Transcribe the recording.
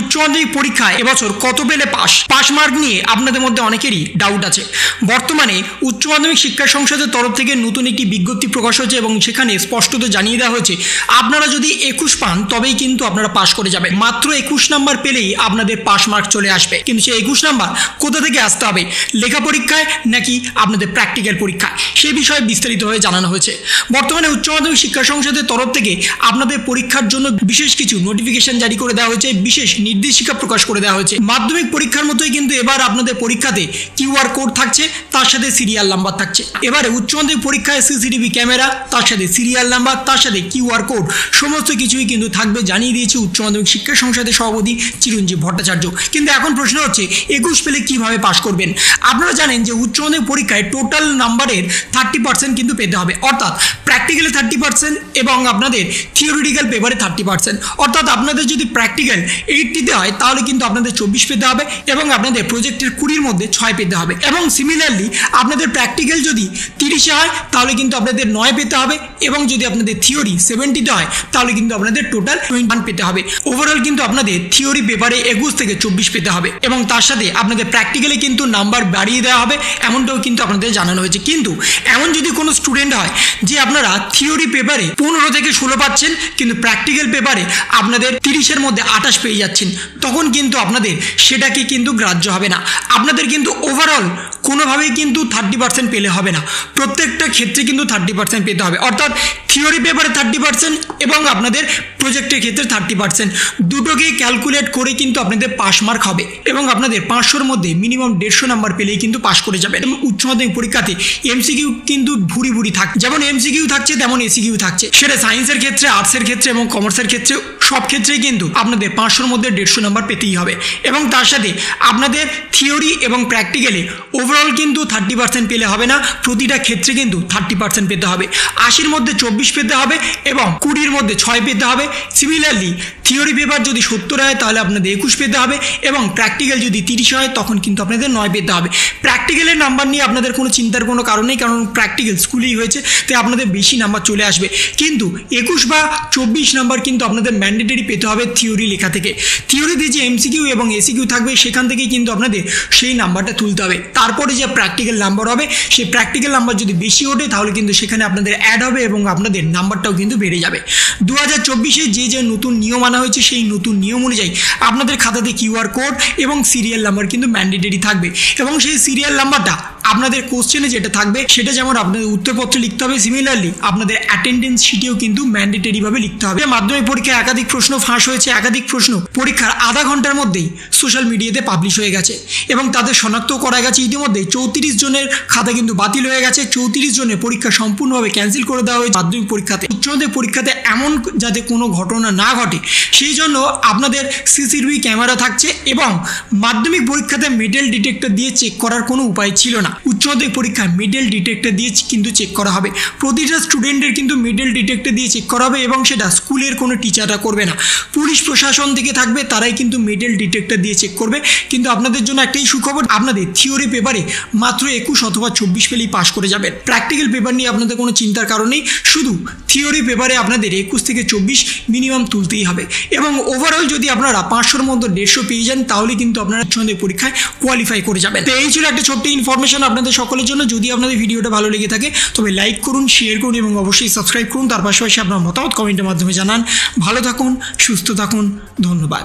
উচ্চ মাধ্যমিক পরীক্ষায় এবছর কত পেলে পাস মার্ক নিয়ে আপনাদের মধ্যে অনেকেরই ডাউট আছে। বর্তমানে উচ্চ মাধ্যমিক শিক্ষা সংসদের তরফ থেকে নতুন একটি বিজ্ঞপ্তি প্রকাশ হয়েছে এবং সেখানে স্পষ্টত জানিয়ে দেওয়া হয়েছে আপনারা যদি 21 পান তবেই কিন্তু আপনারা পাস করে যাবেন। মাত্র 21 নাম্বার পেলেই আপনাদের পাস মার্ক চলে আসবে। কিন্তু সেই 21 নাম্বার কোথা থেকে আসতে হবে, লেখা পরীক্ষায় নাকি আপনাদের প্র্যাকটিক্যাল পরীক্ষায়, সেই বিষয়ে বিস্তারিতভাবে জানানো হয়েছে। বর্তমানে উচ্চ মাধ্যমিক শিক্ষা সংসদের তরফ থেকে আপনাদের পরীক্ষার জন্য বিশেষ কিছু নোটিফিকেশন জারি করে দেওয়া হয়েছে, বিশেষ নির্দেশিকা প্রকাশ করে দেওয়া হয়েছে। মাধ্যমিক পরীক্ষার মতোই কিন্তু এবার আপনাদের পরীক্ষাতে কিউআর কোড থাকছে, তার সাথে সিরিয়াল নাম্বার থাকছে। এবারে উচ্চ মাধ্যমিক পরীক্ষায় সিসিটিভি ক্যামেরা, তার সাথে সিরিয়াল নাম্বার, তার সাথে কিউআর কোড সমস্ত কিছুই কিন্তু থাকবে, জানিয়ে দিয়েছে উচ্চ মাধ্যমিক শিক্ষা সংসদের সভাপতি চিরঞ্জীব ভট্টাচার্য। কিন্তু এখন প্রশ্ন হচ্ছে 21 পেলে কিভাবে পাস করবেন। আপনারা জানেন যে উচ্চ মাধ্যমিক পরীক্ষায় টোটাল নাম্বারের 30% কিন্তু পেতে হবে, অর্থাৎ প্র্যাকটিক্যালে 30% এবং আপনাদের থিওরিটিক্যাল পেপারে 30%। অর্থাৎ আপনাদের যদি প্র্যাকটিক্যাল 80-তে হয় তাহলে কিন্তু আপনাদের 24 পেতে হবে এবং আপনাদের প্রজেক্টের 20-র মধ্যে 6 পেতে হবে। এবং সিমিলারলি আপনাদের প্র্যাকটিক্যাল যদি 30-এ হয় তাহলে কিন্তু আপনাদের 9 পেতে হবে এবং যদি আপনাদের থিওরি 70-তে হয় তাহলে কিন্তু আপনাদের টোটাল 21 পেতে হবে। ওভারঅল কিন্তু আপনাদের থিওরি পেপারে 21 থেকে 24 পেতে হবে এবং তার সাথে আপনাদের প্র্যাকটিক্যালে কিন্তু নাম্বার বাড়িয়ে দেওয়া হবে, এমনটাও কিন্তু আপনাদের জানানো হয়েছে। কিন্তু এমন যদি কোনো স্টুডেন্ট হয় যে আপনারা থিওরি পেপারে 15 থেকে 16 পাচ্ছেন কিন্তু প্র্যাকটিক্যাল পেপারে আপনাদের 30-এর মধ্যে 28 পেয়ে যাচ্ছেন, তখন কিন্তু আপনাদের সেটাকে কিন্তু গ্রাহ্য হবে না। আপনাদের কিন্তু ওভারঅল কোনোভাবেই কিন্তু 30% পেলে হবে না, প্রত্যেকটা ক্ষেত্রে কিন্তু 30% পেতে হবে। অর্থাৎ থিওরি পেপারে 30% এবং আপনাদের প্রজেক্টের ক্ষেত্রে 30%, দুটোকেই ক্যালকুলেট করে কিন্তু আপনাদের পাস মার্ক হবে এবং আপনাদের 500-র মধ্যে মিনিমাম 150 নাম্বার পেলেই কিন্তু পাস করে যাবেন। উচ্চ মাধ্যমিক পরীক্ষাতে এমসিকিউ কিন্তু ভুরি ভুরি থাকে, যেমন এমসিকিউ থাকছে তেমন এসিকিউ থাকছে, সেটা সায়েন্সের ক্ষেত্রে, আর্টসের ক্ষেত্রে এবং কমার্সের ক্ষেত্রে সব ক্ষেত্রেই কিন্তু আপনাদের 500-র মধ্যে 150 নাম্বার পেতেই হবে। এবং তার সাথে আপনাদের থিওরি এবং প্র্যাকটিক্যালে ওভারঅল কিন্তু 30% পেলে হবে না, প্রতিটা ক্ষেত্রে কিন্তু 30% পেতে হবে। 80-র মধ্যে 24 পেতে হবে এবং 20-র মধ্যে 6 পেতে হবে। সিমিলারলি থিওরি পেপার যদি 70 হয় তাহলে আপনাদের 21 পেতে হবে এবং প্র্যাকটিক্যাল যদি 30 হয় তখন কিন্তু আপনাদের 9 পেতে হবে। প্র্যাকটিক্যালের নাম্বার নিয়ে আপনাদের কোনো চিন্তার কোনো কারণ নেই, কারণ প্র্যাকটিক্যাল স্কুলেই হয়েছে, তাই আপনাদের বেশি নাম্বার চলে আসবে। কিন্তু 21 বা 24 নাম্বার কিন্তু আপনাদের ম্যান্ডেটরি পেতে হবে থিওরি লেখা থেকে। থিওরিতে যে এমসিকিউ এবং এসিকিউ থাকবে সেখান থেকেই কিন্তু আপনাদের সেই নাম্বারটা তুলতে হবে। তারপরে যে প্র্যাকটিক্যাল নাম্বার হবে সেই প্র্যাকটিক্যাল নাম্বার যদি বেশি ওঠে তাহলে কিন্তু সেখানে আপনাদের অ্যাড হবে এবং আপনাদের নাম্বারটাও কিন্তু বেড়ে যাবে। 2024-এ যে নতুন নিয়ম আনা হয়েছে সেই নতুন নিয়ম অনুযায়ী আপনাদের খাতাতে কিউআর কোড এবং সিরিয়াল নাম্বার কিন্তু ম্যান্ডেটরি থাকবে এবং সেই সিরিয়াল নাম্বারটা আপনাদের কোশ্চেনে যেটা থাকবে সেটা যেমন আপনাদের উত্তরপত্রে লিখতে হবে, সিমিলারলি আপনাদের অ্যাটেন্ডেন্স শিটেও কিন্তু ম্যান্ডেটরিভাবে লিখতে হবে। মাধ্যমিক পরীক্ষায় একাধিক প্রশ্ন ফাঁস হয়েছে, একাধিক প্রশ্ন পরীক্ষার আধা ঘন্টার মধ্যেই সোশ্যাল মিডিয়াতে পাবলিশ হয়ে গেছে এবং তাদের শনাক্ত করা গেছে ইতিমধ্যে 34 জনের খাতা কিন্তু বাতিল হয়ে গেছে, 34 জনের পরীক্ষা সম্পূর্ণভাবে ক্যান্সেল করে দেওয়া হয়েছে মাধ্যমিক পরীক্ষাতে। উচ্চ মাধ্যমিক পরীক্ষাতে এমন যাতে কোনো ঘটনা না ঘটে সেই জন্য আপনাদের সিসিটিভি ক্যামেরা থাকছে এবং মাধ্যমিক পরীক্ষাতে মেটাল ডিটেক্টর দিয়ে চেক করার কোনো উপায় ছিল না। উচ্চ মাধ্যমিক পরীক্ষায় মেটাল ডিটেক্টর দিয়ে কিন্তু চেক করা হবে, প্রতিটা স্টুডেন্টের কিন্তু মেটাল ডিটেক্টর দিয়ে চেক করা হবে এবং সেটা স্কুলের কোনো টিচাররা করবে না, পুলিশ প্রশাসন থেকে থাকবে, তারাই কিন্তু মেটাল ডিটেক্টর দিয়ে চেক করবে। কিন্তু আপনাদের জন্য একটাই সুখবর, আপনাদের থিওরি পেপারে মাত্র 21 অথবা 24 পেলেই পাস করে যাবেন। প্র্যাকটিক্যাল পেপার নিয়ে আপনাদের কোনো চিন্তার কারণ নেই, শুধু থিওরি পেপারে আপনাদের 21 থেকে 24 মিনিমাম তুলতেই হবে এবং ওভারঅল যদি আপনারা 500-র মধ্যে 150 পেয়ে যান তাহলে কিন্তু আপনারা উচ্চ মাধ্যমিক পরীক্ষায় কোয়ালিফাই করে যাবেন। তো এই ছিল একটা ছোট্ট ইনফরমেশন আপনাদের সকলের জন্য। যদি আপনাদের ভিডিওটা ভালো লেগে থাকে তবে লাইক করুন, শেয়ার করুন এবং অবশ্যই সাবস্ক্রাইব করুন। তার পাশাপাশি আপনার মতামত কমেন্টের মাধ্যমে জানান। ভালো থাকুন, সুস্থ থাকুন, ধন্যবাদ।